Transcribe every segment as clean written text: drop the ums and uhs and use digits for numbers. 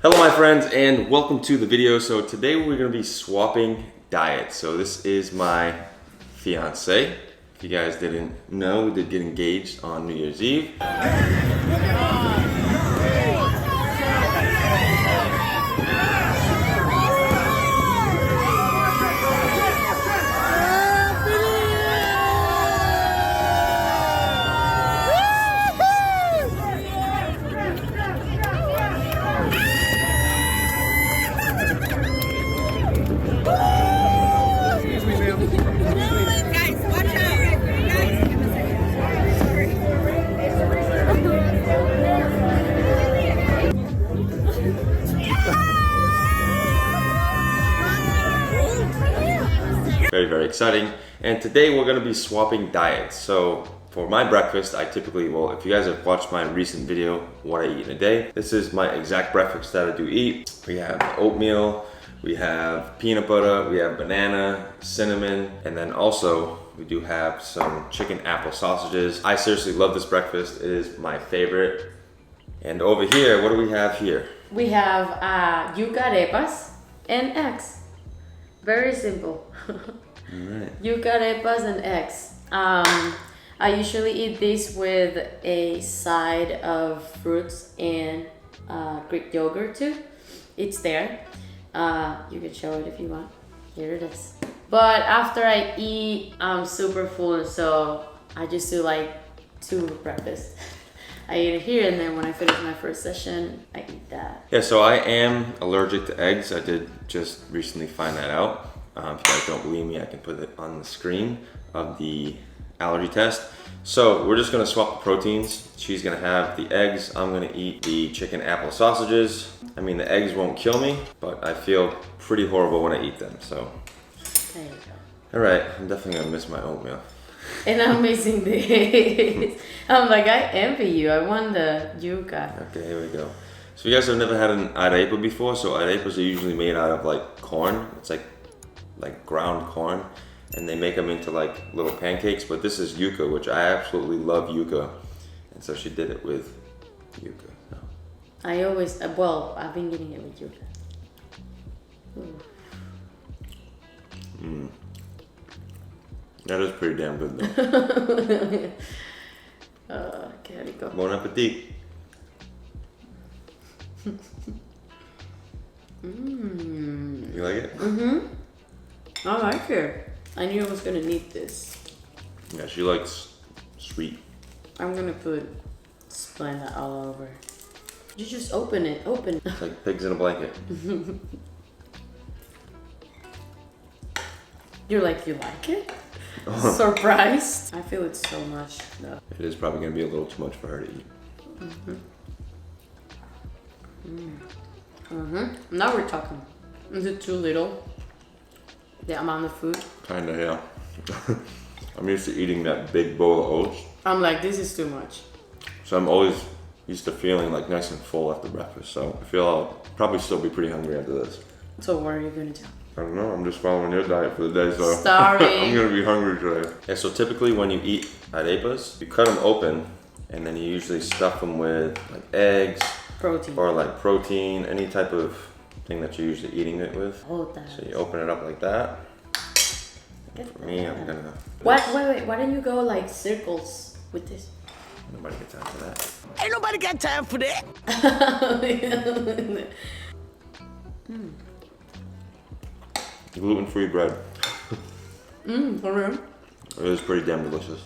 Hello my friends and welcome to the video. So today we're going to be swapping diets. So this is my fiance. If you guys didn't know, we did get engaged on New Year's Eve. Very exciting. And today we're going to be swapping diets. So for my breakfast, I typically, well, if you guys have watched my recent video, what I eat in a day, this is my exact breakfast that I do eat. We have oatmeal, we have peanut butter, we have banana, cinnamon, and then also we do have some chicken apple sausages. I seriously love this breakfast. It is my favorite. And over here, what do we have here? We have yuca arepas and eggs. Very simple. Alright. Yuca arepas and eggs. I usually eat this with a side of fruits and Greek yogurt too. It's there. You can show it if you want. Here it is. But after I eat, I'm super full, so I just do like 2 breakfasts. I eat it here, and then when I finish my first session, I eat that. Yeah, so I am allergic to eggs. I did just recently find that out. If you guys don't believe me, I can put it on the screen of the allergy test. So we're just gonna swap the proteins. She's gonna have the eggs. I'm gonna eat the chicken apple sausages. I mean, the eggs won't kill me, but I feel pretty horrible when I eat them, so. There you go. All right, I'm definitely gonna miss my oatmeal. And I'm missing this. I'm like, I envy you. I want the yuca. Okay, here we go. So you guys have never had an arepa before. So arepas are usually made out of like corn. It's like ground corn. And they make them into like little pancakes. But this is yuca, which I absolutely love yuca. And so she did it with yuca. So. I always, well, I've been getting it with yuca. That is pretty damn good though. Okay, there you go. Bon appetit. You like it? I like it. I knew I was gonna need this. Yeah, she likes sweet. I'm gonna put Splenda all over. You just open it, open. It's like pigs in a blanket. You're like, you like it? Surprised? I feel it so much though. It is probably gonna be a little too much for her to eat. Now we're talking. Is it too little? The amount of food? Kinda, yeah. I'm used to eating that big bowl of oats. I'm like, this is too much. So I'm always used to feeling like nice and full after breakfast. So I feel I'll probably still be pretty hungry after this. So what are you gonna do? I don't know, I'm just following your diet for the day, so Sorry. I'm gonna be hungry today. Yeah, so typically when you eat arepas, you cut them open and then you usually stuff them with like eggs, Protein. or like protein, any type of thing that you're usually eating it with. Hold that. So you open it up like that. For me, I'm gonna. Wait, why don't you go like circles with this? Nobody got time for that. Ain't nobody got time for that. Gluten-free bread. For real? It is pretty damn delicious.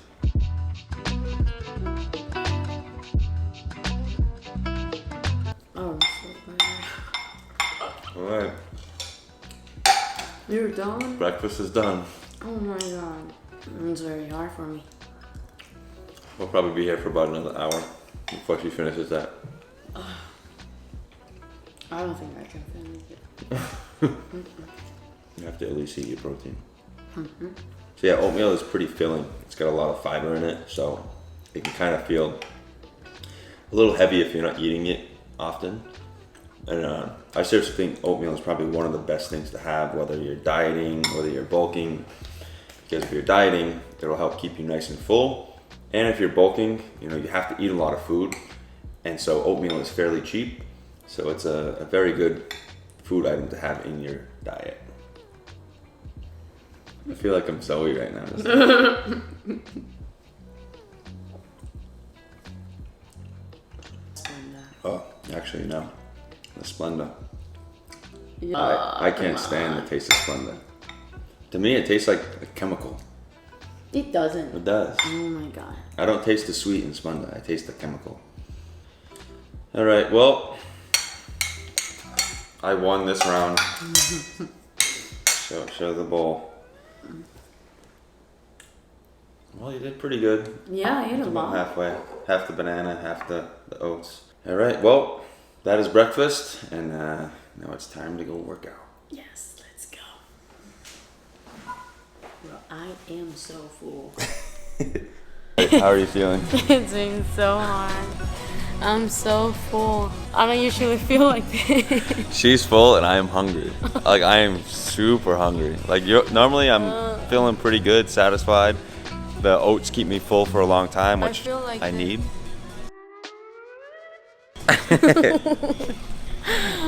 Oh, I'm so glad. Alright, You're done? breakfast is done. Oh my god. It's very hard for me. We'll probably be here for about another hour before she finishes that. I don't think I can finish it. You have to at least eat your protein. So yeah, oatmeal is pretty filling. It's got a lot of fiber in it, so it can kind of feel a little heavy if you're not eating it often. And I seriously think oatmeal is probably one of the best things to have, whether you're dieting, whether you're bulking. Because if you're dieting, it'll help keep you nice and full. And if you're bulking, you know, you have to eat a lot of food. And so oatmeal is fairly cheap. So it's a very good food item to have in your diet. I feel like I'm Zoe right now. Oh, actually no. The Splenda. Yeah. I can't stand the taste of Splenda. To me, it tastes like a chemical. It doesn't. It does. Oh my god. I don't taste the sweet in Splenda. I taste the chemical. All right, well, I won this round. Show the bowl. Well, you did pretty good. Yeah, I ate a About lot. halfway. Half the banana, half the oats. All right, well, that is breakfast, and now it's time to go work out. Yes, let's go. Well, I am so full. How are you feeling? It's been so hard. I'm so full. I don't usually feel like this. She's full and I am hungry. Like I am super hungry. Like normally I'm feeling pretty good, satisfied. The oats keep me full for a long time, which feel like I it. need.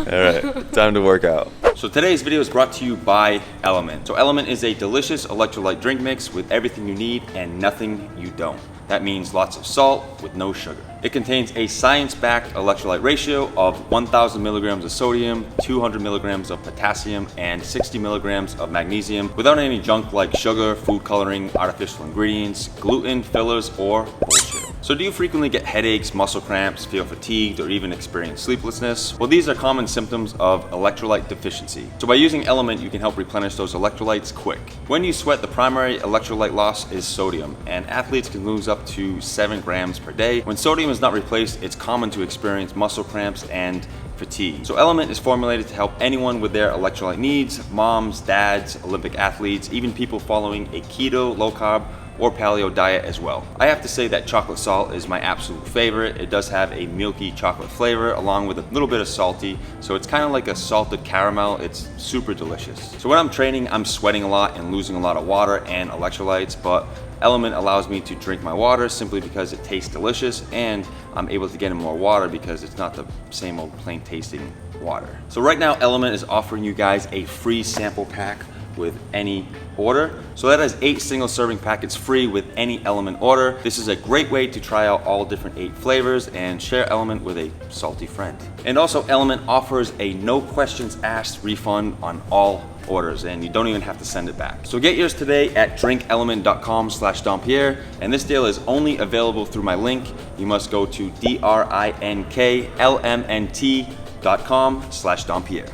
Alright, time to work out. So today's video is brought to you by Element. So Element is a delicious electrolyte drink mix with everything you need and nothing you don't. That means lots of salt with no sugar. It contains a science-backed electrolyte ratio of 1,000 milligrams of sodium, 200 milligrams of potassium, and 60 milligrams of magnesium without any junk like sugar, food coloring, artificial ingredients, gluten, fillers, or bullshit. So do you frequently get headaches, muscle cramps, feel fatigued, or even experience sleeplessness? Well, these are common symptoms of electrolyte deficiency. So by using Element, you can help replenish those electrolytes quick. When you sweat, the primary electrolyte loss is sodium, and athletes can lose up to 7 grams per day. When sodium is not replaced, it's common to experience muscle cramps and fatigue. So Element is formulated to help anyone with their electrolyte needs, moms, dads, Olympic athletes, even people following a keto, low carb, or paleo diet as well. I have to say that chocolate salt is my absolute favorite. It does have a milky chocolate flavor along with a little bit of salty, so it's kind of like a salted caramel. It's super delicious. So when I'm training, I'm sweating a lot and losing a lot of water and electrolytes, but Element allows me to drink my water simply because it tastes delicious, and I'm able to get in more water because it's not the same old plain tasting water. So right now Element is offering you guys a free sample pack with any order. So that is 8 single serving packets free with any Element order. This is a great way to try out all different 8 flavors and share Element with a salty friend. And also Element offers a no questions asked refund on all orders, and you don't even have to send it back. So get yours today at drinkelement.com/Dampierre, and this deal is only available through my link. You must go to drinklmnt.com/Dampierre.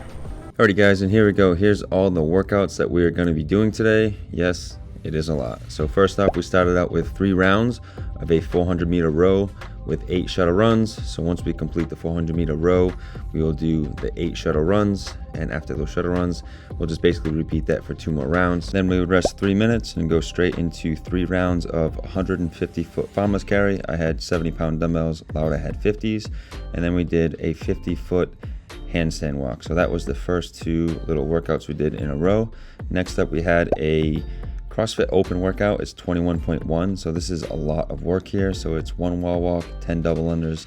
Alrighty guys, and here we go. Here's all the workouts that we are going to be doing today. Yes, it is a lot. So first off, we started out with 3 rounds of a 400-meter row with 8 shuttle runs. So once we complete the 400-meter row, we will do the 8 shuttle runs, and after those shuttle runs, we'll just basically repeat that for 2 more rounds. Then we would rest 3 minutes and go straight into 3 rounds of 150-foot farmer's carry. I had 70-pound dumbbells, Laura had 50s, and then we did a 50-foot handstand walk. So that was the first 2 little workouts we did in a row. Next up, we had a CrossFit open workout. It's 21.1, so this is a lot of work here. So it's 1 wall walk, 10 double unders,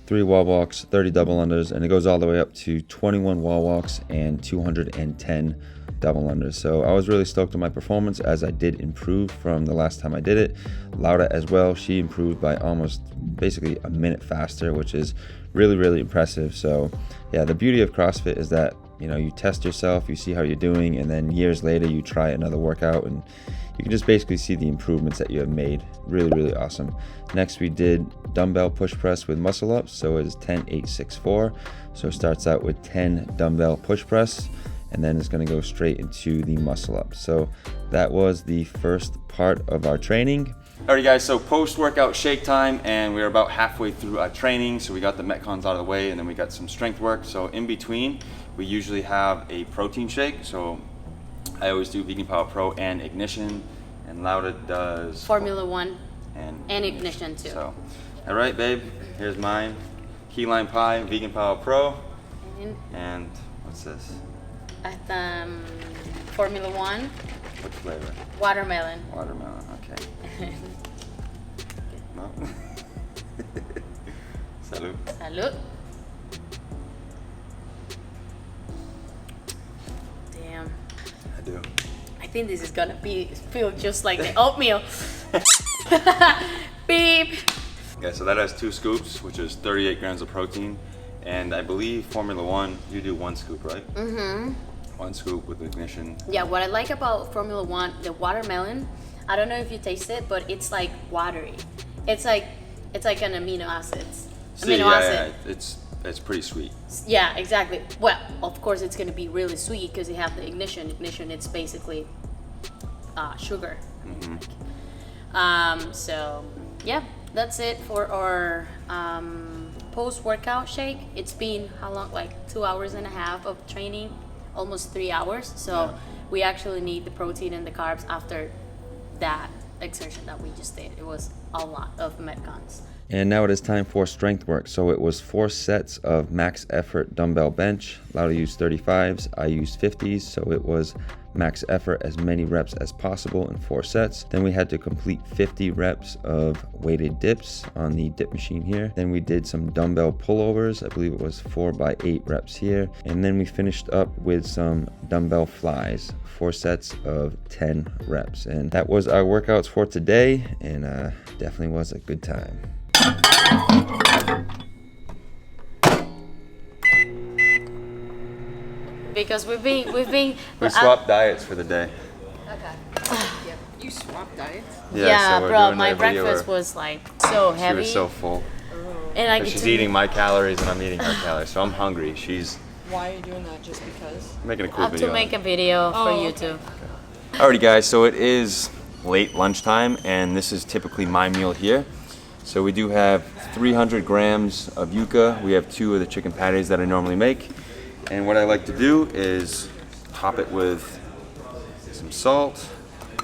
3 wall walks, 30 double unders, and it goes all the way up to 21 wall walks and 210 double unders. So I was really stoked on my performance, as I did improve from the last time I did it. Laura as well, she improved by almost basically a minute faster, which is really impressive. So yeah, the beauty of CrossFit is that, you know, you test yourself, you see how you're doing, and then years later you try another workout and you can just basically see the improvements that you have made. Really awesome. Next, we did dumbbell push press with muscle ups. So it is 10, 8, 6, 4. So it starts out with 10 dumbbell push press, and then it's going to go straight into the muscle up. So that was the first part of our training. Alright guys, so post-workout shake time, and we're about halfway through our training. So we got the Metcons out of the way, and then we got some strength work. So in between, we usually have a protein shake. So I always do Vegan Power Pro and Ignition, and Lauda does Formula 1 and Ignition too. So, alright babe, here's mine. Key lime pie, Vegan Power Pro, and what's this? Formula 1. What flavor? Watermelon. Watermelon, okay. No? Salud. Salud. do. I think this is gonna feel just like the oatmeal. Beep. Yeah, so that has 2 scoops, which is 38 grams of protein. And I believe Formula One, you do 1 scoop, right? Mm-hmm. 1 scoop with ignition. Yeah, what I like about Formula One, the watermelon, I don't know if you taste it, but it's like watery. It's like an amino acids. Yeah, it's pretty sweet. Yeah, exactly. Well, of course it's gonna be really sweet because you have the ignition. Ignition, it's basically sugar. Mm-hmm. So yeah, that's it for our post-workout shake. It's been how long? Like 2 hours and a half of training, almost 3 hours. So we actually need the protein and the carbs after that exertion that we just did. It was a lot of metcons. And now it is time for strength work. So it was 4 sets of max effort dumbbell bench. Laura used 35s, I used 50s. So it was max effort, as many reps as possible in 4 sets. Then we had to complete 50 reps of weighted dips on the dip machine here. Then we did some dumbbell pullovers. I believe it was 4 by 8 reps here. And then we finished up with some dumbbell flies, 4 sets of 10 reps. And that was our workouts for today, and definitely was a good time. Because we swapped diets for the day. Okay. Yeah, you swap diets? Yeah, so we're bro, doing my a video breakfast where was like so heavy. She was so full. And I get She's to eating my calories and I'm eating her calories, so I'm hungry. She's Why are you doing that? Just because? making a I cool have video. to make a video for Oh, YouTube. Alrighty guys, so it is late lunchtime and this is typically my meal here. So we do have 300 grams of yuca. We have 2 of the chicken patties that I normally make. And what I like to do is top it with some salt.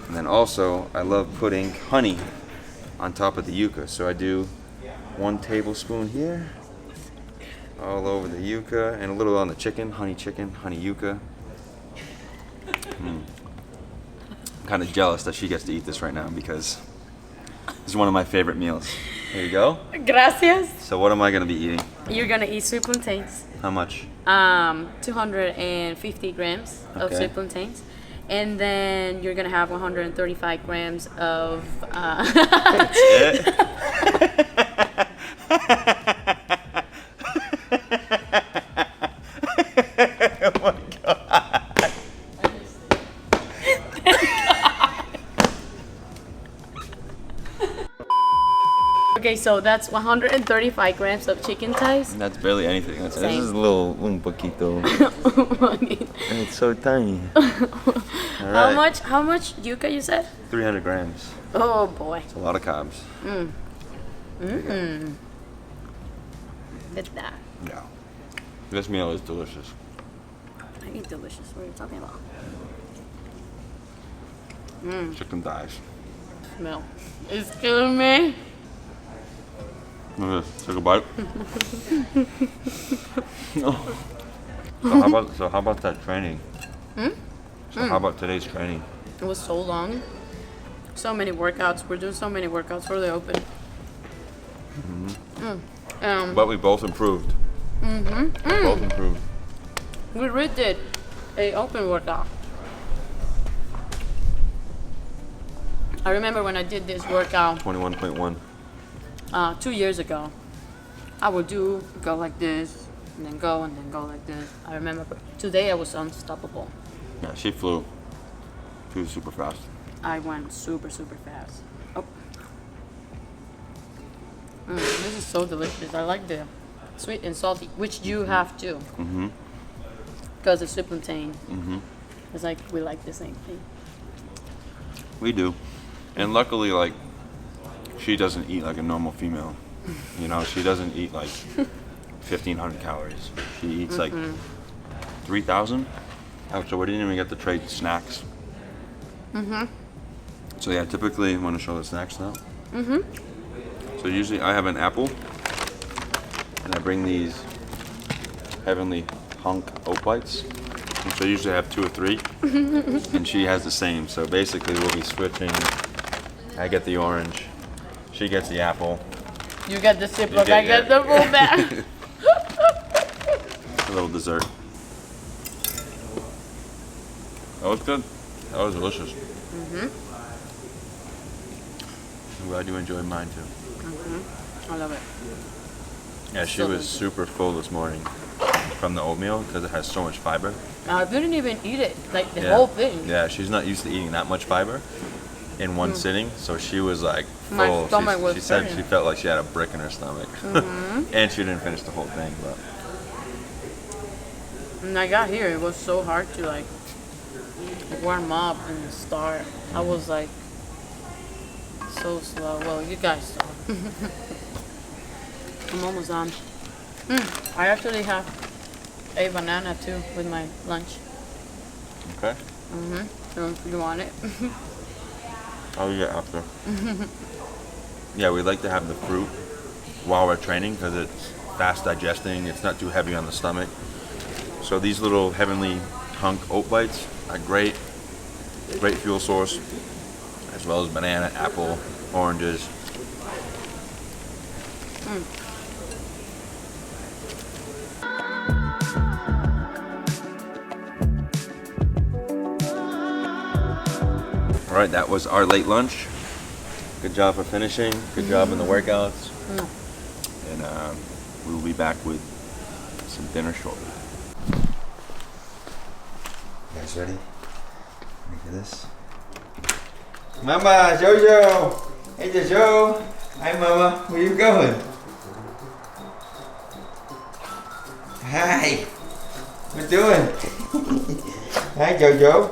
And then also I love putting honey on top of the yuca. So I do 1 tablespoon here, all over the yuca, and a little on the chicken, honey yuca. I'm kind of jealous that she gets to eat this right now because this is one of my favorite meals. There you go. Gracias. So what am I gonna be eating? You're gonna eat sweet plantains. How much? 250 grams of Okay. sweet plantains. And then you're gonna have 135 grams of That's it? Oh my God. Okay, so that's 135 grams of chicken thighs. That's barely anything. This Same. is a little un poquito. And it's so tiny. How much yuca you said? 300 grams. Oh boy. It's a lot of carbs. Look at that. Yeah. This meal is delicious. I eat delicious. What are you talking about? Chicken thighs. Smell. It's killing me. Look at this. Take a bite. So how about that training? So how about today's training? It was so long. So many workouts. We're doing so many workouts for the open. But we both improved. We both improved. We redid a open workout. I remember when I did this workout 21.1. 2 years ago. I would go like this, and then go like this. I remember today I was unstoppable. Yeah, she flew. She was super fast. I went super fast. Oh. This is so delicious. I like the sweet and salty, which you have too. Because it's sweet plantain. It's like we like the same thing. We do. And luckily, like, she doesn't eat like a normal female. You know, she doesn't eat like 1,500 calories. She eats like 3,000. Oh, so we didn't even get to trade snacks. So yeah, typically, I want to show the snacks now. So usually I have an apple, and I bring these Heavenly Hunk oat bites. And so usually I have 2 or 3, and she has the same. So basically we'll be switching. I get the orange, she gets the apple. You get the Ziploc, I get the full bag. A little dessert. That was good. That was delicious. I'm glad you enjoyed mine too. I love it. Yeah, she was super full this morning from the oatmeal because it has so much fiber. I didn't even eat it, like the Yeah. whole thing. Yeah, she's not used to eating that much fiber in one sitting, so she was like My full. stomach was she said turning. she felt like she had a brick in her stomach, and she didn't finish the whole thing. But When I got here, it was so hard to like warm up and start. I was like so slow. Well, you guys saw. I'm almost done. I actually have a banana too with my lunch. okay, So if you want it. I'll eat it after. Yeah, we like to have the fruit while we're training because it's fast digesting. It's not too heavy on the stomach. So these little heavenly hunk oat bites are great fuel source, as well as banana, apple, oranges. All right, that was our late lunch. Good job for finishing. Good job in the workouts. And we will be back with some dinner shortly. You guys ready? Ready for this? Mama, Jojo! Hey, Jojo! Hi, Mama. Where you going? Hi! What doing? Hi, Jojo.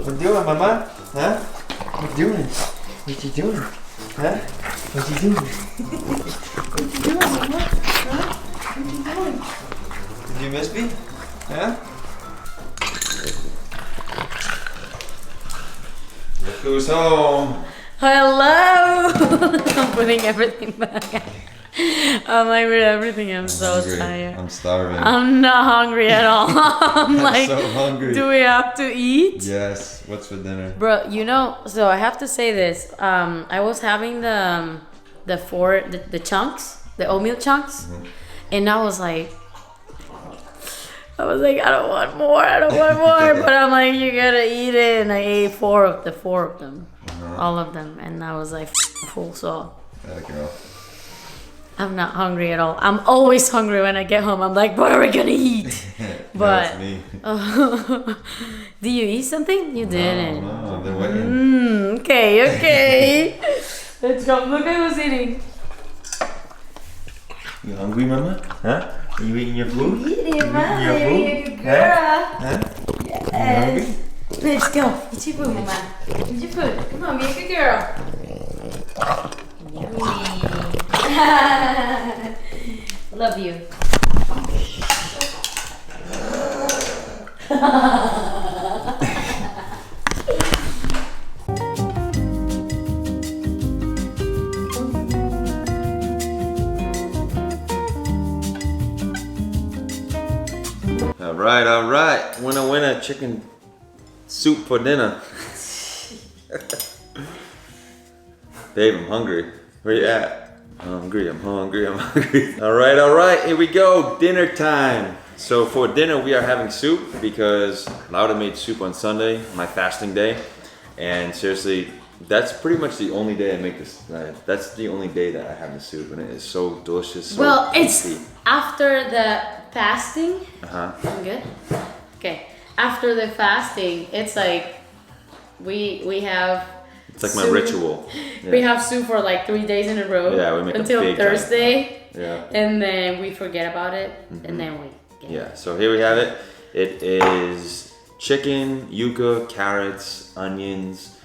What doing, Mama? Huh? What doing? What you doing? Huh? What you doing? What you doing, Mama? Huh? What you doing? Did you miss me? Huh? Look who's home. Hello! I'm putting everything back. I'm like with everything. I'm so hungry. tired. I'm starving. I'm not hungry at all. I'm like, so hungry. do we have to eat? Yes. What's for dinner? Bro, you know, so I have to say this. I was having the chunks, the oatmeal chunks, and I was like, I don't want more. But I'm like, you gotta eat it, and I ate four of them, all of them, and I was like full. So That girl. I'm not hungry at all. I'm always hungry when I get home. I'm like, what are we gonna eat? But That's me. did you eat something? You didn't. No, I've been waiting. Okay. Let's go. Look, I was eating. You hungry, Mama? Huh? Are you eating your food? Eating, Your food? good girl. Huh? Yes. Let's go. Eat your food, Mama. Eat your food. Come on, be a good girl. Yummy. Love you. All right. Winner, chicken soup for dinner. Babe, I'm hungry. Where you at? I'm hungry. All right, here we go, dinner time. So for dinner, we are having soup because Lauda made soup on Sunday, my fasting day. And seriously, that's pretty much the only day I make this. That's the only day that I have the soup, and it is so delicious. So Well, tasty. it's after the fasting. Uh-huh. I'm good. Okay. After the fasting, it's like we have. It's like my soup. ritual. We Yeah. have soup for like 3 days in a row. Yeah, we make a until big Thursday. Yeah. And then we forget about it, and then we. Get it. Yeah, so here we have it. It is chicken, yuca, carrots, onions,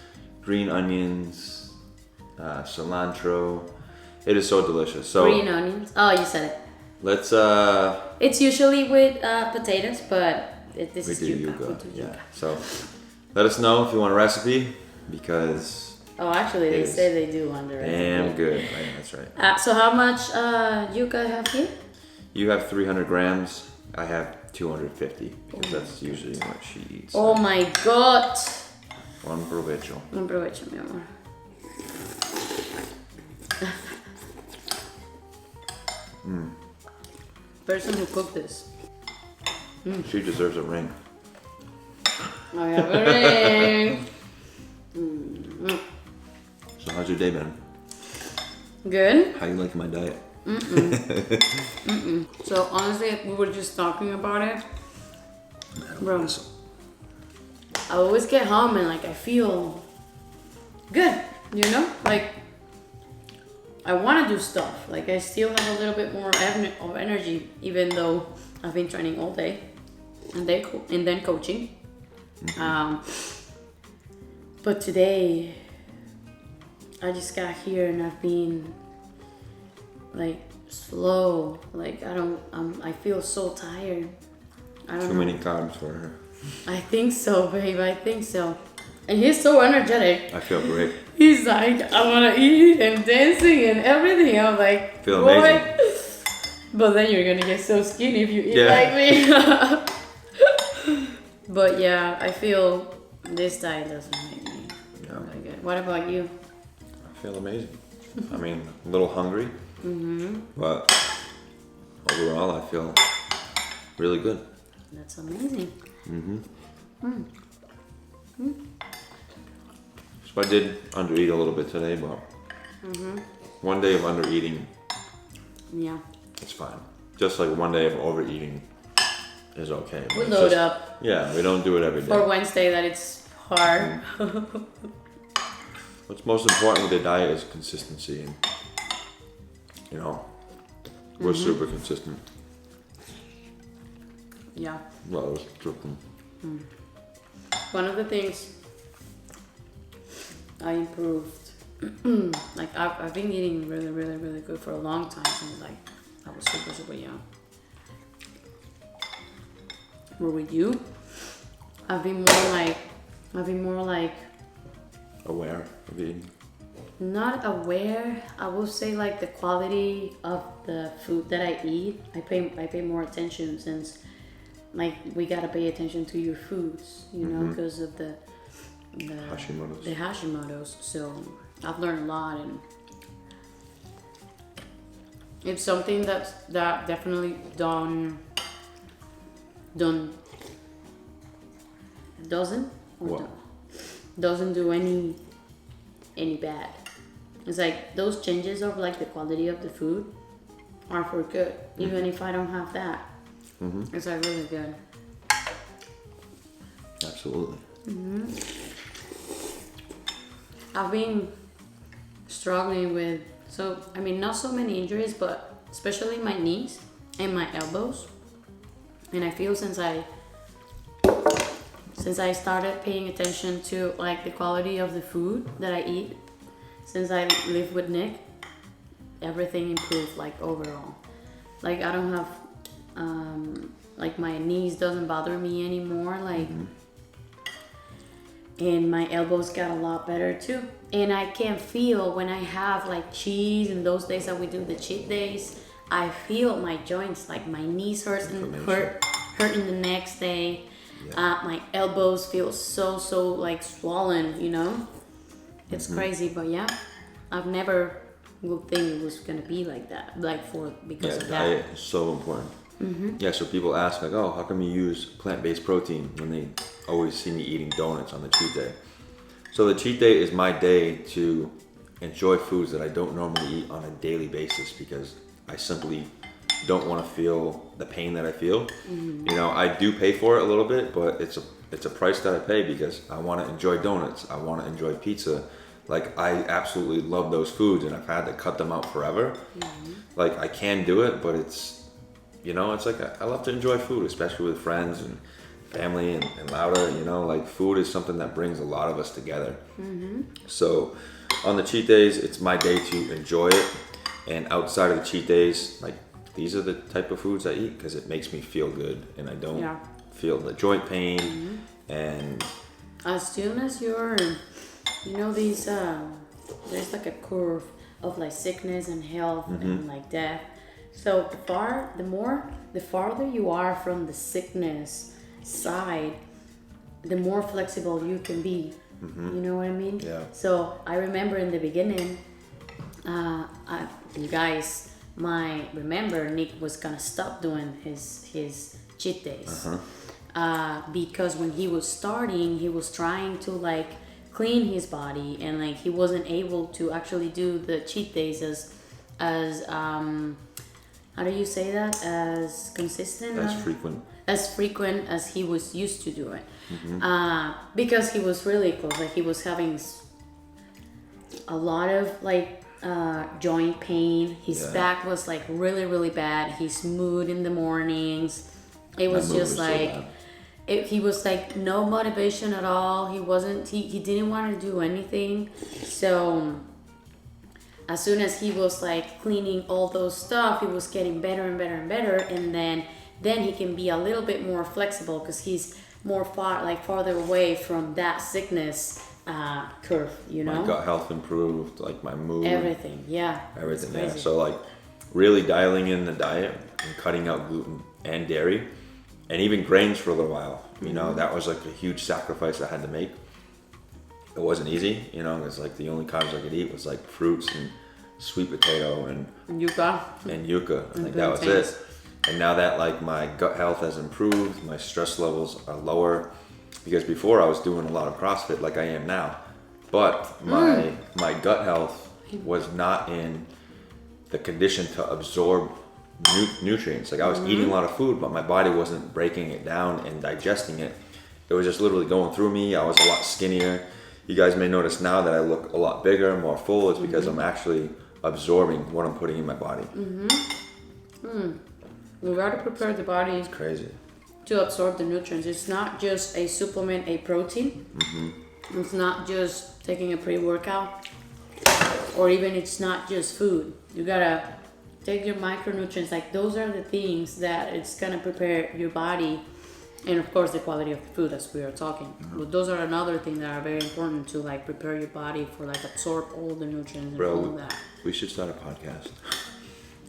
green onions, cilantro. It is so delicious. So Green onions. Oh, you said it. let's It's usually with potatoes, but this we is do yuca. yuca. We do Yeah. yuca. So let us know if you want a recipe because Oh, actually, they It is say they do under it. damn good. Right, that's right. So how much yuca I have here? You have 300 grams. I have 250 because that's usually what she eats. Oh my god. Buon provecho. Buen provecho, mi amor. Person who cooked this. She deserves a ring. I have a ring. Mm. So how's your day been? Good. How you like my diet? So honestly, we were just talking about it. Bro, I always get home and like I feel good, you know? Like I want to do stuff. Like I still have a little bit more of energy, even though I've been training all day and then coaching. But today I just got here and I've been like slow. Like I feel so tired. I don't Too know. many carbs for her. I think so, babe. I think so. And he's so energetic. I feel great. He's like, I want to eat and dancing and everything. I'm like, Feel boy. amazing. But then you're gonna get so skinny if you eat Yeah. like me. But yeah, I feel this diet doesn't make me really good. What about you? I feel amazing. I mean, a little hungry, but overall I feel really good. That's amazing. So I did undereat a little bit today, but one day of undereating, Yeah. it's fine. Just like one day of overeating is okay. but We it's load just- up Yeah, we don't do it every for day. Wednesday that it's hard. What's most important with the diet is consistency, and you know, we're super consistent. Yeah. Well, it was tripping. One of the things I improved, like I've been eating really, really, really good for a long time since like I was super, super young. But with you, I've been more like Aware of eating. not aware. I will say like the quality of the food that I eat. I pay more attention since like we gotta pay attention to your foods, you know, because of the Hashimoto's. the Hashimoto's. So I've learned a lot, and it's something that definitely What? doesn't do any bad. It's like those changes of like the quality of the food are for good, even if I don't have that. It's like really good. Absolutely. I've been struggling with, not so many injuries, but especially my knees and my elbows. And I feel since I started paying attention to like the quality of the food that I eat, since I live with Nick, everything improved like overall. Like I don't have, like my knees doesn't bother me anymore. Like, and my elbows got a lot better too. And I can feel when I have like cheese and those days that we do the cheat days, I feel my joints, like my knees hurting the next day. My elbows feel so like swollen, you know? It's crazy, but yeah, I've never would think it was gonna be like that, because of that. Diet is so important. Yeah, so people ask like, oh, how come you use plant-based protein when they always see me eating donuts on the cheat day? So the cheat day is my day to enjoy foods that I don't normally eat on a daily basis because I simply don't want to feel the pain that I feel. You know, I do pay for it a little bit, but it's a price that I pay because I want to enjoy donuts. I want to enjoy pizza. Like I absolutely love those foods, and I've had to cut them out forever. Like I can do it, but it's, you know, it's like I love to enjoy food, especially with friends and family and louder. You know, like food is something that brings a lot of us together. So on the cheat days, it's my day to enjoy it, and outside of the cheat days, like these are the type of foods I eat because it makes me feel good, and I don't feel the joint pain. And as soon as you're, you know, these there's like a curve of like sickness and health and like death. So the farther you are from the sickness side, the more flexible you can be. You know what I mean? Yeah. So I remember in the beginning, you guys might remember Nick was gonna stop doing his cheat days. because when he was starting, he was trying to like clean his body, and like he wasn't able to actually do the cheat days as how do you say that, as consistent, as frequent as he was used to do it. Because he was really close, like he was having a lot of like joint pain. His back was like really bad. His mood in the mornings, it was just like he was like no motivation at all. He didn't want to do anything. So as soon as he was like cleaning all those stuff, he was getting better and better and better. And then he can be a little bit more flexible because he's more farther away from that sickness curve, you know. My gut health improved, like my mood, everything. Yeah, So like really dialing in the diet and cutting out gluten and dairy and even grains for a little while, you know. That was like a huge sacrifice I had to make. It wasn't easy, you know, because like the only carbs I could eat was like fruits and sweet potato and yuca. Like that was it. And now that like my gut health has improved, my stress levels are lower, because before I was doing a lot of CrossFit like I am now, but my gut health was not in the condition to absorb nutrients. Like I was eating a lot of food, but my body wasn't breaking it down and digesting it. It was just literally going through me. I was a lot skinnier. You guys may notice now that I look a lot bigger, more full. It's because I'm actually absorbing what I'm putting in my body. We gotta prepare the body. It's crazy. To absorb the nutrients. It's not just a supplement, a protein. It's not just taking a pre-workout, or even it's not just food. You gotta take your micronutrients. Like those are the things that it's gonna prepare your body, and of course the quality of the food as we are talking. But those are another thing that are very important to like prepare your body for like absorb all the nutrients and all of that. We should start a podcast.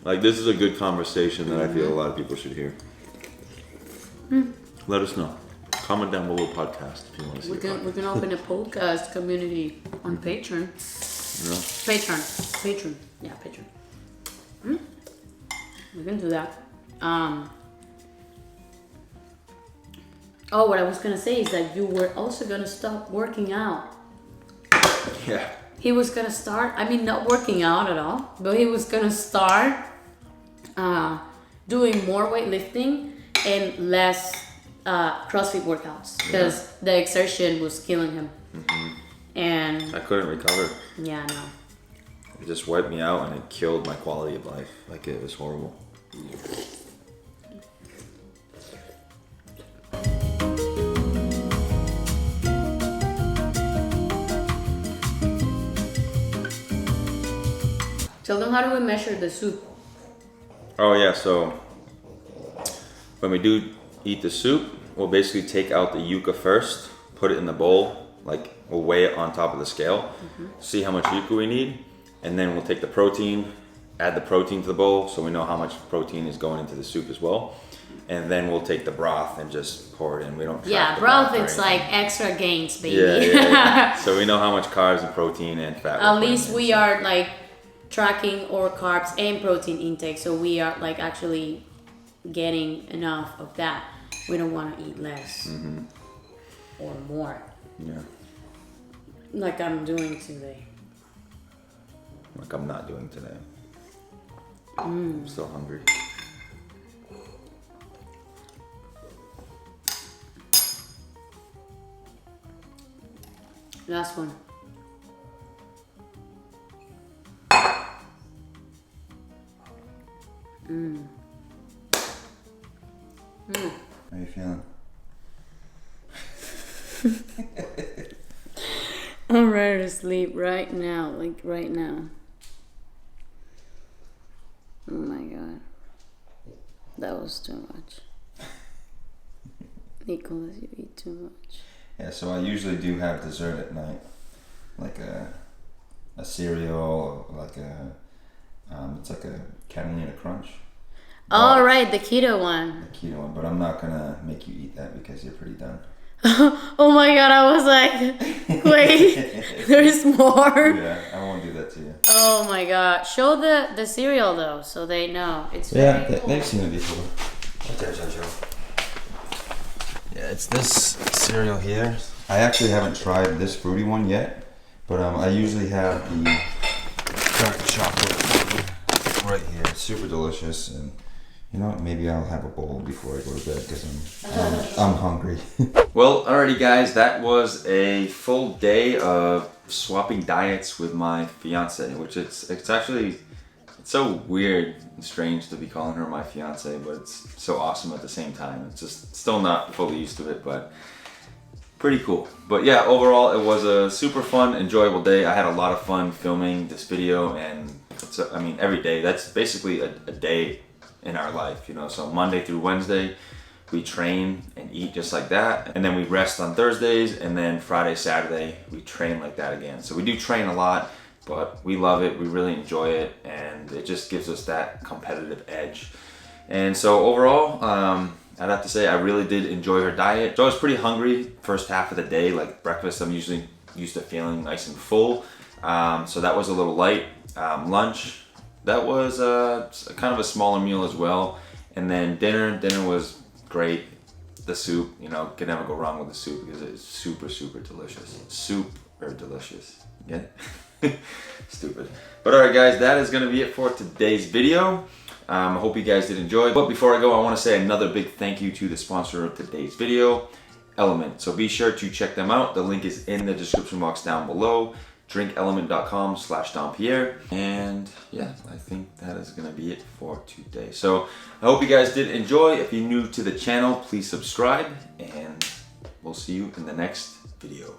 Like this is a good conversation that I feel a lot of people should hear. Let us know. Comment down below podcast if you want to see. We can open a podcast community on Patreon. Patreon. Yeah, Patreon. We can do that. Oh, what I was gonna say is that you were also gonna stop working out. Yeah. He was gonna start. I mean, not working out at all, but he was gonna start doing more weightlifting and less CrossFit workouts because the exertion was killing him. And I couldn't recover. Yeah, no. It just wiped me out and it killed my quality of life. Like it was horrible. Tell them, how do we measure the soup? Oh yeah, so when we do eat the soup, we'll basically take out the yuca first, put it in the bowl, like we'll weigh it on top of the scale, see how much yuca we need, and then we'll take the protein, add the protein to the bowl so we know how much protein is going into the soup as well. And then we'll take the broth and just pour it in. We don't track the broth, or it's anything. like extra gains, baby. Yeah. So we know how much carbs and protein and fat. At least we are like tracking our carbs and protein intake, so we are like actually getting enough of that. We don't want to eat less or more. Yeah. Like I'm doing today. Like I'm not doing today. I'm still hungry. Last one. How you feeling? I'm ready to sleep right now, like right now. Oh my god. That was too much. Nicholas, you eat too much. Yeah, so I usually do have dessert at night. Like a cereal, like it's like a Catalina Crunch. Oh, right, the keto one. The keto one, but I'm not gonna make you eat that because you're pretty done. Oh my god, I was like, wait, there's more. Yeah, I won't do that to you. Oh my god. Show the cereal though, so they know. It's Yeah, very cool. they've seen it before. Right there, Jojo. it's this cereal here. I actually haven't tried this fruity one yet, but I usually have the dark chocolate right here. It's super delicious, and you know what? Maybe I'll have a bowl before I go to bed because I'm hungry. Well, alrighty guys, that was a full day of swapping diets with my fiance, which it's actually so weird and strange to be calling her my fiance, but it's so awesome at the same time. It's just still not fully used to it, but pretty cool. But yeah, overall it was a super fun, enjoyable day. I had a lot of fun filming this video, and I mean, every day, that's basically a day in our life, you know. So Monday through Wednesday, we train and eat just like that, and then we rest on Thursdays, and then Friday, Saturday, we train like that again. So we do train a lot, but we love it, we really enjoy it, and it just gives us that competitive edge. And so overall, I'd have to say I really did enjoy her diet. So I was pretty hungry first half of the day, like breakfast, I'm usually used to feeling nice and full. So that was a little light. Lunch, that was kind of a smaller meal as well. And then dinner was great. The soup, you know, can never go wrong with the soup because it's super, super delicious. Super delicious. Get it? Stupid. But alright guys, that is going to be it for today's video. I hope you guys did enjoy. But before I go, I want to say another big thank you to the sponsor of today's video, Element. So be sure to check them out. The link is in the description box down below. drinkelement.com/Dompierre. And yeah, I think that is gonna be it for today. So I hope you guys did enjoy. If you're new to the channel, please subscribe, and we'll see you in the next video.